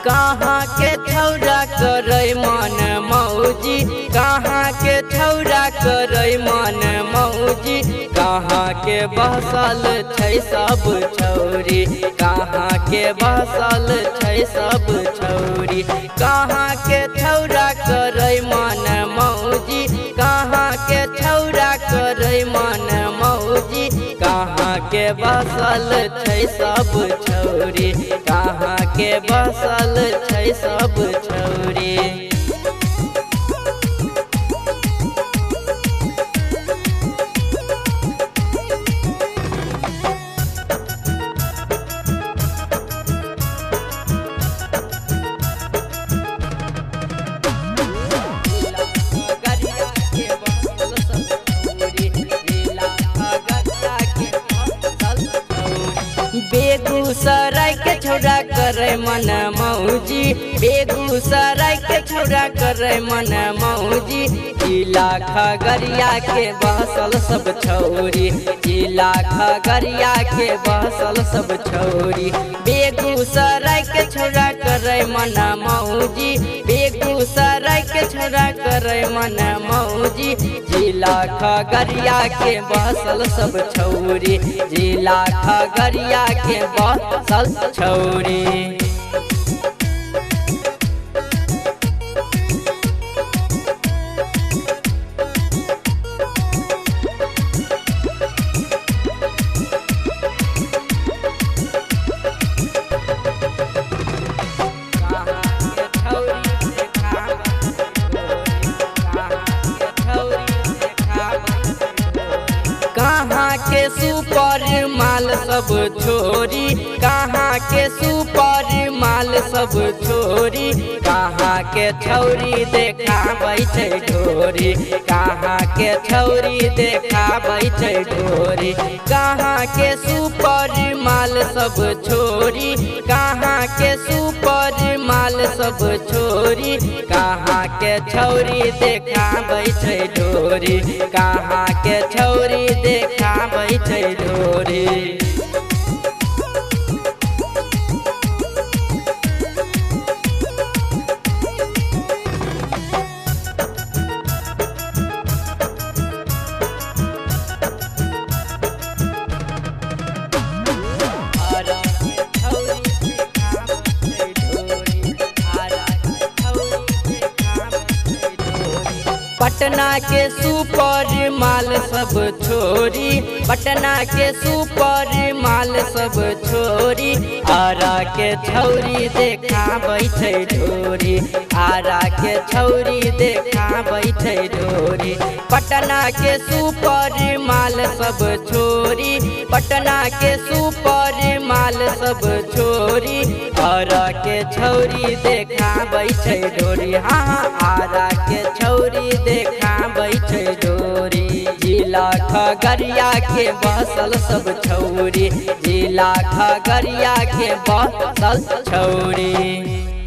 कहाँ के छौरा करे मन मौजी, कहाँ के छौरा करे मन मौजी, कहाँ के बसल छै सब छौरी, कहाँ के बसल छै सब छौरी। कहाँ के छौरा करे मन मौजी, कहाँ के छौरा करे मन मौजी, कहाँ के बसल छै सब छौरी, कहाँ के बसल छै सब छौरी। बेगूसराय के छौरा करे मन मौजी, बेगूसराय के छौरा करे मन मौजी, जिला खगड़िया के बसल सब छौरी, जिला खगड़िया के बसल सब छौरी। बेगूसराय के छौरा करे मन मौजी, बेगूसराय के छौरा करे मन मौजी, जिला खगड़िया के बसल सब छौरी, जिला खगड़िया के बसल छौरी। कहाँ के सुपर माल सब छोरी, कहाँ के सुपर माल सब छोरी, कहाँ के छौरी देखाबै छै ढोरी, कहाँ के छौरी देखाबै छै ढोरी। कहाँ के सुपर माल सब छोरी, कहाँ के सुपर माल सब छोरी, कहाँ के छौरी देखाबै छै ढोरी, कहाँ के छौरी देखाबै छै ढोरी। पटना के सुपर माल सब छोरी, पटना के सुपर माल सब छोरी, आरा के छौरी देखाबै छै ढोरी, आरा के छौरी देखाबै छै ढोरी। पटना के सुपर माल सब छोरी, पटना के सुपर माल सब छोरी, आरा के छौरी देखाबै छै ढोरी, हाँ आरा के छौरी देखाबै छै ढोरी। जिला खगड़िया के बसल सब छौरी, जिला खगड़िया के बसल छौरी।